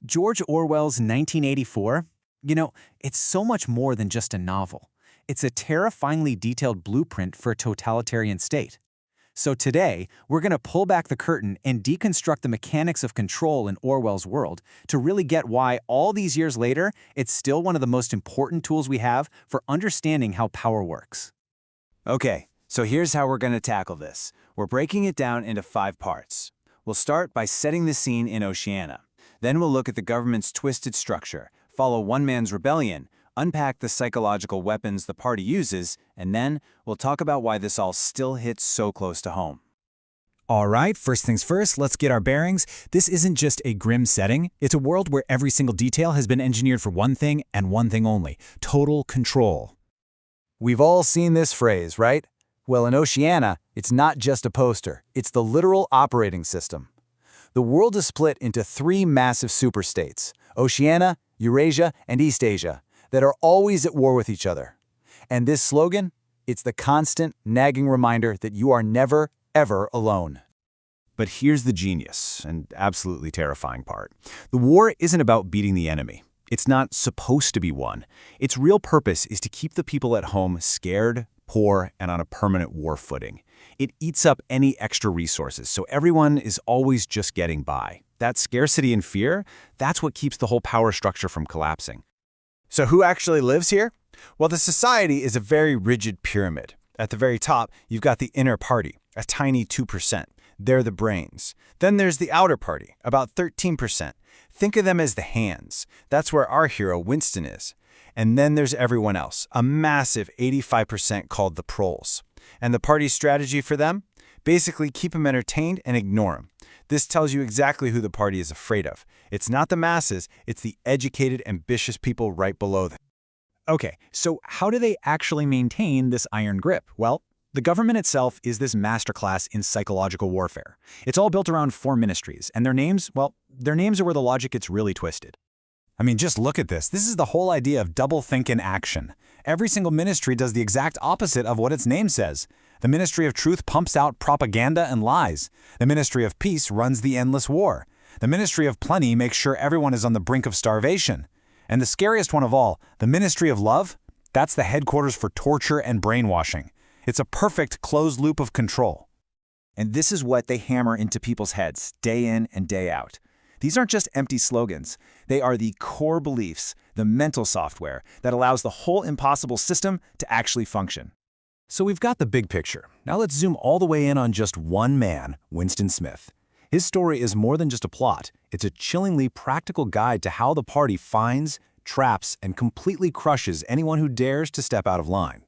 George Orwell's 1984, it's so much more than just a novel. It's a terrifyingly detailed blueprint for a totalitarian state. So today, we're going to pull back the curtain and deconstruct the mechanics of control in Orwell's world to really get why, all these years later, it's still one of the most important tools we have for understanding how power works. Okay, so here's how we're going to tackle this. We're breaking it down into 5 parts. We'll start by setting the scene in Oceania. Then we'll look at the government's twisted structure, follow one man's rebellion, unpack the psychological weapons the party uses, and then we'll talk about why this all still hits so close to home. All right, first things first, let's get our bearings. This isn't just a grim setting. It's a world where every single detail has been engineered for one thing and one thing only: total control. We've all seen this phrase, right? Well, in Oceania, it's not just a poster. It's the literal operating system. The world is split into 3 massive superstates: Oceania, Eurasia, and East Asia, that are always at war with each other. And this slogan? It's the constant, nagging reminder that you are never, ever alone. But here's the genius and absolutely terrifying part. The war isn't about beating the enemy. It's not supposed to be won. Its real purpose is to keep the people at home scared, poor, and on a permanent war footing. It eats up any extra resources, so everyone is always just getting by. That scarcity and fear, that's what keeps the whole power structure from collapsing. So who actually lives here? Well, the society is a very rigid pyramid. At the very top, you've got the inner party, a tiny 2%. They're the brains. Then there's the outer party, about 13%. Think of them as the hands. That's where our hero, Winston, is. And then there's everyone else, a massive 85% called the proles. And the party's strategy for them? Basically keep them entertained and ignore them. This tells you exactly who the party is afraid of. It's not the masses, it's the educated, ambitious people right below them. Okay, so how do they actually maintain this iron grip? Well, the government itself is this masterclass in psychological warfare. It's all built around 4 ministries, and their names are where the logic gets really twisted. I mean, just look at this. This is the whole idea of doublethink in action. Every single ministry does the exact opposite of what its name says. The Ministry of Truth pumps out propaganda and lies. The Ministry of Peace runs the endless war. The Ministry of Plenty makes sure everyone is on the brink of starvation. And the scariest one of all, the Ministry of Love, that's the headquarters for torture and brainwashing. It's a perfect closed loop of control. And this is what they hammer into people's heads day in and day out. These aren't just empty slogans. They are the core beliefs, the mental software that allows the whole impossible system to actually function. So we've got the big picture. Now let's zoom all the way in on just one man, Winston Smith. His story is more than just a plot. It's a chillingly practical guide to how the party finds, traps, and completely crushes anyone who dares to step out of line.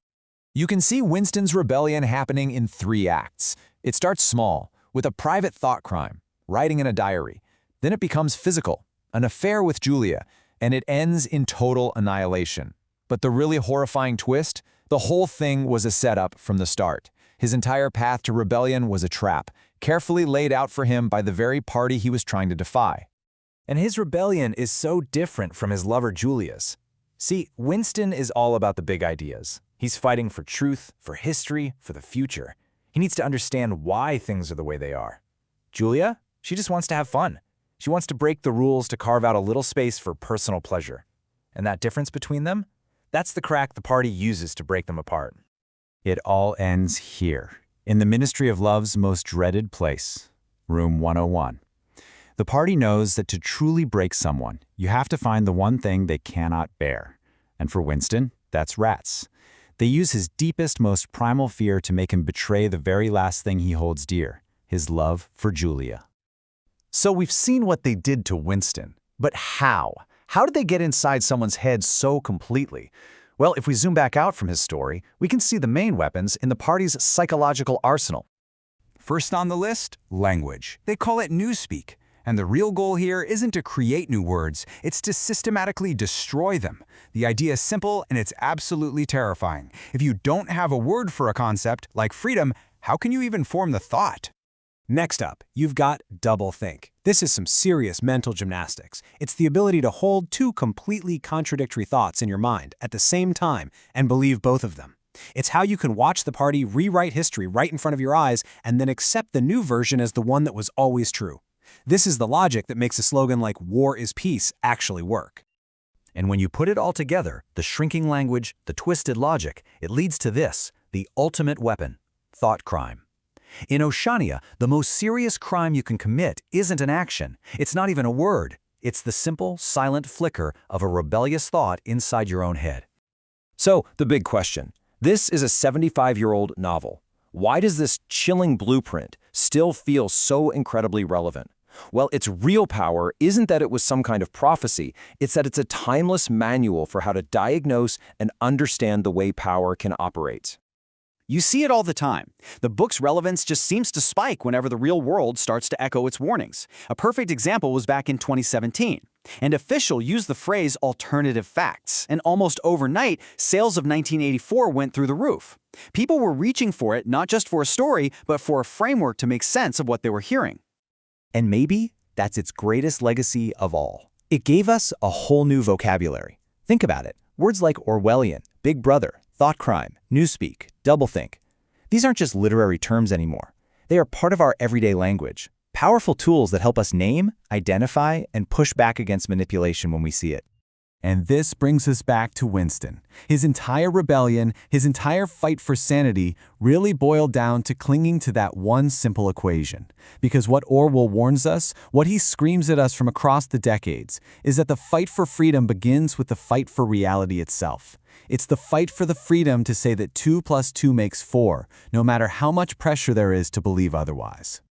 You can see Winston's rebellion happening in 3 acts. It starts small, with a private thought crime, writing in a diary. Then it becomes physical, an affair with Julia, and it ends in total annihilation. But the really horrifying twist? The whole thing was a setup from the start. His entire path to rebellion was a trap, carefully laid out for him by the very party he was trying to defy. And his rebellion is so different from his lover Julia's. See, Winston is all about the big ideas. He's fighting for truth, for history, for the future. He needs to understand why things are the way they are. Julia? She just wants to have fun. She wants to break the rules to carve out a little space for personal pleasure. And that difference between them? That's the crack the party uses to break them apart. It all ends here, in the Ministry of Love's most dreaded place, Room 101. The party knows that to truly break someone, you have to find the one thing they cannot bear. And for Winston, that's rats. They use his deepest, most primal fear to make him betray the very last thing he holds dear, his love for Julia. So we've seen what they did to Winston, but how? How did they get inside someone's head so completely? Well, if we zoom back out from his story, we can see the main weapons in the party's psychological arsenal. First on the list, language. They call it newspeak. And the real goal here isn't to create new words, it's to systematically destroy them. The idea is simple and it's absolutely terrifying. If you don't have a word for a concept, like freedom, how can you even form the thought? Next up, you've got doublethink. This is some serious mental gymnastics. It's the ability to hold 2 completely contradictory thoughts in your mind at the same time and believe both of them. It's how you can watch the party rewrite history right in front of your eyes and then accept the new version as the one that was always true. This is the logic that makes a slogan like "War is peace" actually work. And when you put it all together, the shrinking language, the twisted logic, it leads to this, the ultimate weapon, thought crime. In Oceania, the most serious crime you can commit isn't an action. It's not even a word. It's the simple, silent flicker of a rebellious thought inside your own head. So, the big question. This is a 75-year-old novel. Why does this chilling blueprint still feel so incredibly relevant? Well, its real power isn't that it was some kind of prophecy, it's that it's a timeless manual for how to diagnose and understand the way power can operate. You see it all the time. The book's relevance just seems to spike whenever the real world starts to echo its warnings. A perfect example was back in 2017. An official used the phrase alternative facts, and almost overnight, sales of 1984 went through the roof. People were reaching for it not just for a story, but for a framework to make sense of what they were hearing. And maybe that's its greatest legacy of all. It gave us a whole new vocabulary. Think about it. Words like Orwellian, Big Brother, thought crime, newspeak, doublethink. These aren't just literary terms anymore. They are part of our everyday language. Powerful tools that help us name, identify, and push back against manipulation when we see it. And this brings us back to Winston. His entire rebellion, his entire fight for sanity really boiled down to clinging to that one simple equation. Because what Orwell warns us, what he screams at us from across the decades, is that the fight for freedom begins with the fight for reality itself. It's the fight for the freedom to say that 2 + 2 makes 4, no matter how much pressure there is to believe otherwise.